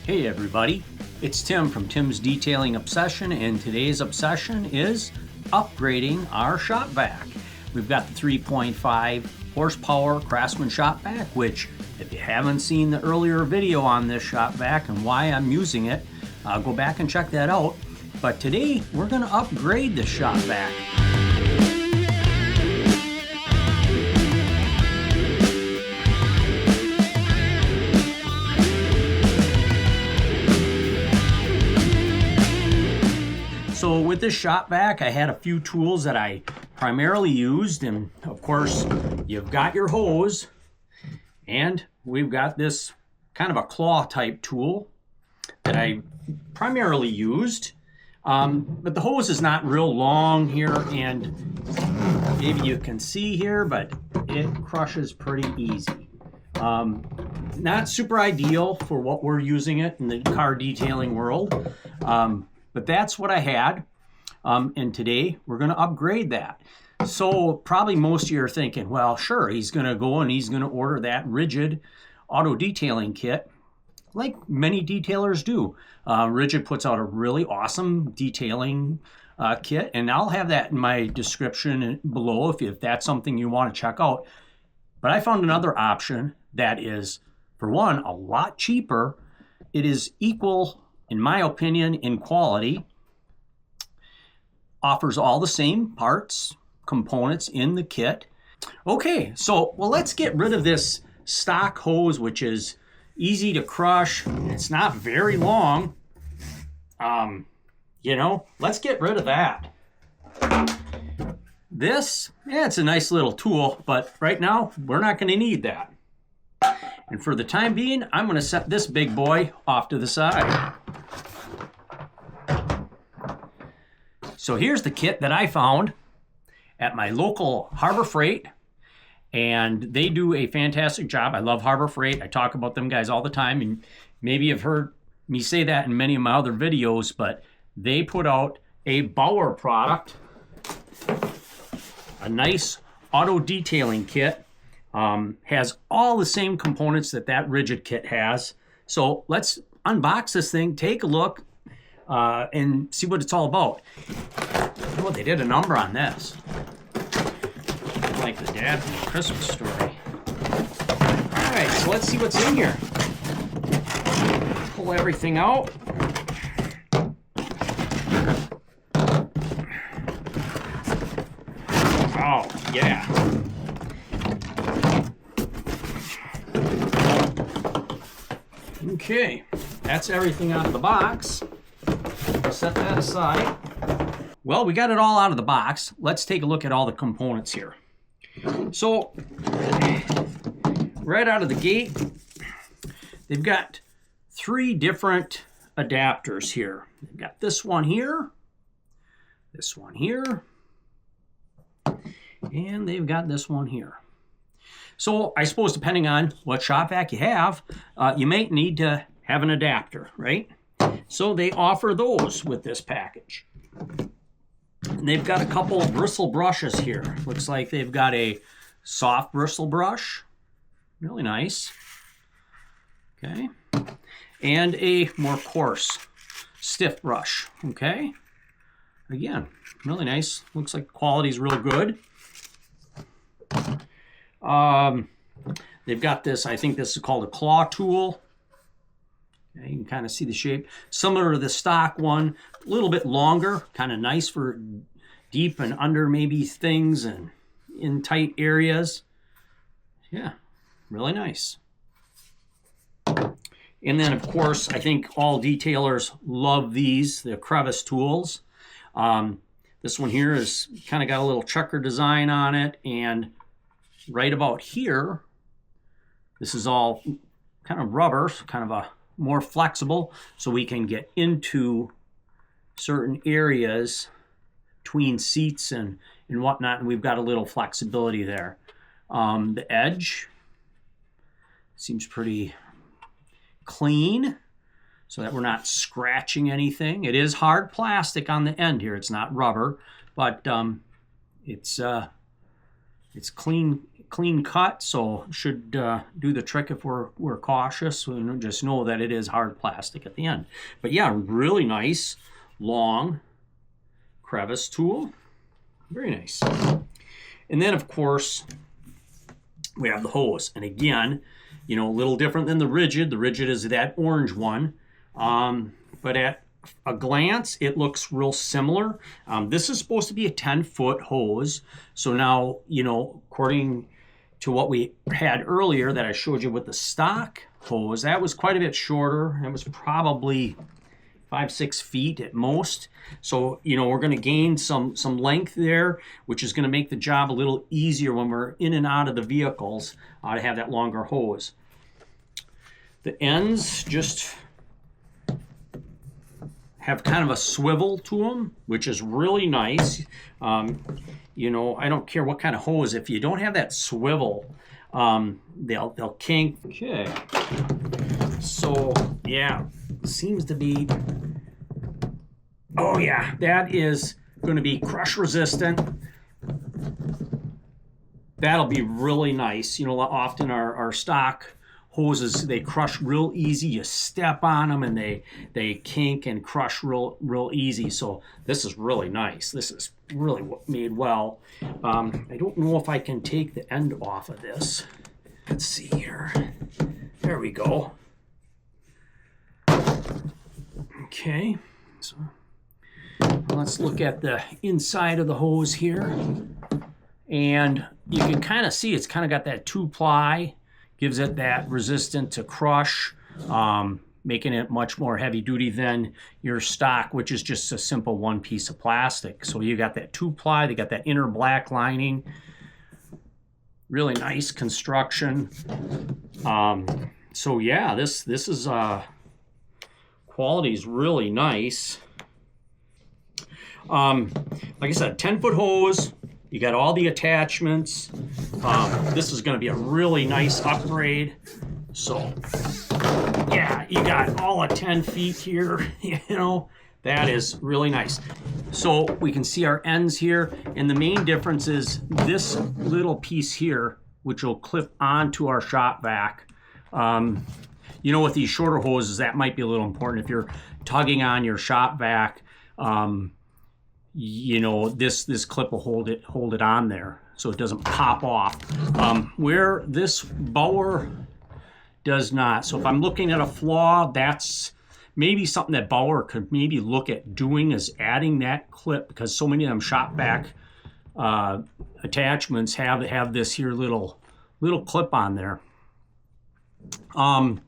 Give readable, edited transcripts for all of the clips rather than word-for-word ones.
Hey everybody, it's Tim from Tim's Detailing Obsession, and today's obsession is upgrading our shop vac. We've got the 3.5 horsepower Craftsman shop vac, which if you haven't seen the earlier video on this shop vac and why I'm using it, go back and check that out. But today we're going to upgrade the shop vac. So with this shop vac, I had a few tools that I primarily used, and of course you've got your hose, and we've got this kind of a claw type tool that I primarily used. But the hose is not real long here, and maybe you can see here, but it crushes pretty easy. Not super ideal for what we're using it in the car detailing world. But that's what I had, and today we're going to upgrade that. So probably most of you are thinking, well, sure, he's going to go and he's going to order that rigid auto detailing kit, like many detailers do. Rigid puts out a really awesome detailing kit, and I'll have that in my description below if that's something you want to check out. But I found another option that is, for one, a lot cheaper. It is equal, in my opinion, in quality, offers all the same parts, components in the kit. Okay, so, well, let's get rid of this stock hose, which is easy to crush. It's not very long. Let's get rid of that. This, it's a nice little tool, but right now, we're not going to need that. And for the time being, I'm going to set this big boy off to the side. So here's the kit that I found at my local Harbor Freight, and they do a fantastic job. I love Harbor Freight. I talk about them guys all the time, and maybe you've heard me say that in many of my other videos, but they put out a Bauer product, a nice auto detailing kit. Has all the same components that rigid kit has. So let's unbox this thing, take a look, and see what it's all about. Oh, they did a number on this. Like the dad from the Christmas Story. All right, so let's see what's in here. Pull everything out. Oh, yeah. Okay, that's everything out of the box. Set that aside. Well, we got it all out of the box. Let's take a look at all the components here. So, right out of the gate, they've got 3 different adapters here. They've got this one here, and they've got this one here. So I suppose depending on what shop vac you have, you might need to have an adapter, right? So they offer those with this package. And they've got a couple of bristle brushes here. Looks like they've got a soft bristle brush. Really nice. Okay. And a more coarse, stiff brush. Okay. Again, really nice. Looks like the quality's real good. They've got this, I think this is called a claw tool. Okay, you can kind of see the shape. Similar to the stock one, a little bit longer, kind of nice for deep and under maybe things and in tight areas. Yeah, really nice. And then, of course, I think all detailers love these, the Crevice tools. This one here is kind of got a little checker design on it, and right about here, this is all kind of rubber, kind of a more flexible, so we can get into certain areas between seats and whatnot, and we've got a little flexibility there. The edge seems pretty clean, so that we're not scratching anything. It is hard plastic on the end here. It's not rubber, but it's It's clean cut, so should do the trick if we're cautious. We just know that it is hard plastic at the end. But yeah, really nice long crevice tool. Very nice. And then of course we have the hose, and again, you know, a little different than the rigid. The rigid is that orange one, but at a glance it looks real similar. This is supposed to be a 10-foot hose, so now, you know, according to what we had earlier that I showed you with the stock hose, that was quite a bit shorter. It was probably 5-6 feet at most. So, you know, we're going to gain some length there, which is going to make the job a little easier when we're in and out of the vehicles to have that longer hose. The ends just have kind of a swivel to them, which is really nice. You know, I don't care what kind of hose, if you don't have that swivel, they'll kink. Okay, so yeah, seems to be, oh yeah, that is going to be crush resistant. That'll be really nice. You know, often our stock hoses, they crush real easy. You step on them and they kink and crush real easy. So this is really nice. This is really made well. I don't know if I can take the end off of this. Let's see here. There we go. Okay, so let's look at the inside of the hose here, and you can kind of see it's kind of got that 2-ply. Gives it that resistant to crush, making it much more heavy duty than your stock, which is just a simple one piece of plastic. So you got that 2-ply, they got that inner black lining. Really nice construction. So yeah, this is quality is really nice. Like I said, 10-foot hose. You got all the attachments. This is going to be a really nice upgrade. So, yeah, you got all of 10 feet here. You know, that is really nice. So we can see our ends here, and the main difference is this little piece here, which will clip onto our shop vac. You know, with these shorter hoses, that might be a little important if you're tugging on your shop vac. You know, this clip will hold it on there so it doesn't pop off, where this Bauer does not. So if I'm looking at a Flaw, that's maybe something that Bauer could maybe look at doing, is adding that clip, because so many of them shop vac attachments have this here little clip on there. Other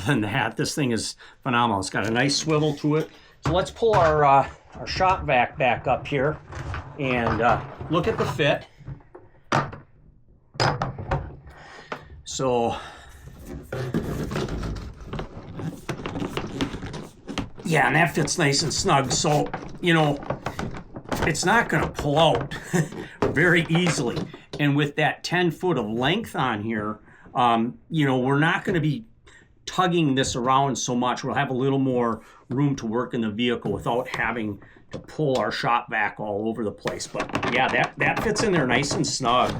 than that, this thing is phenomenal. It's got a nice swivel to it. So let's pull our shop vac back up here and look at the fit. So, yeah, and that fits nice and snug. So, you know, it's not going to pull out very easily. And with that 10 foot of length on here, you know, we're not going to be tugging this around so much. We'll have a little more room to work in the vehicle without having to pull our shop vac all over the place. But yeah, that fits in there nice and snug.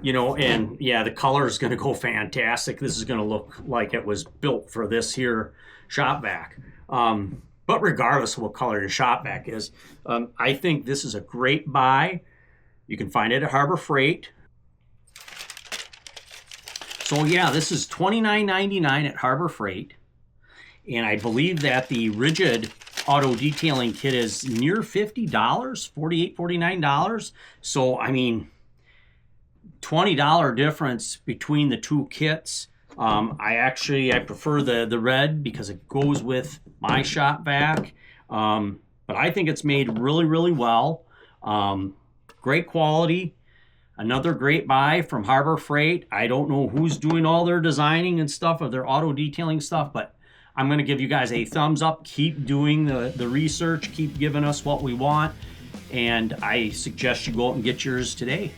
You know, and yeah, the color is going to go fantastic. This is going to look like it was built for this here shop vac. But regardless of what color your shop vac is, I think this is a great buy. You can find it at Harbor Freight. So yeah, this is $29.99 at Harbor Freight. And I believe that the rigid auto detailing kit is near $50, $48, $49. So, I mean, $20 difference between the two kits. I prefer the red because it goes with my shop vac. But I think it's made really, really well. Great quality. Another great buy from Harbor Freight. I don't know who's doing all their designing and stuff of their auto detailing stuff, but I'm going to give you guys a thumbs up. Keep doing the research. Keep giving us what we want. And I suggest you go out and get yours today.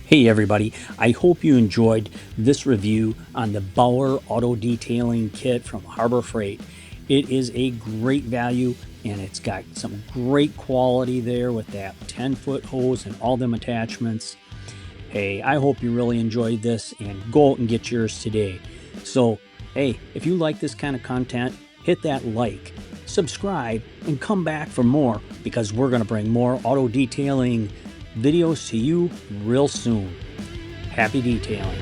Hey everybody, I hope you enjoyed this review on the Bauer Auto Detailing Kit from Harbor Freight. It is a great value, and it's got some great quality there with that 10-foot hose and all them attachments. Hey, I hope you really enjoyed this, and go out and get yours today. So, hey, if you like this kind of content, hit that like, subscribe, and come back for more, because we're going to bring more auto detailing videos to you real soon. Happy detailing.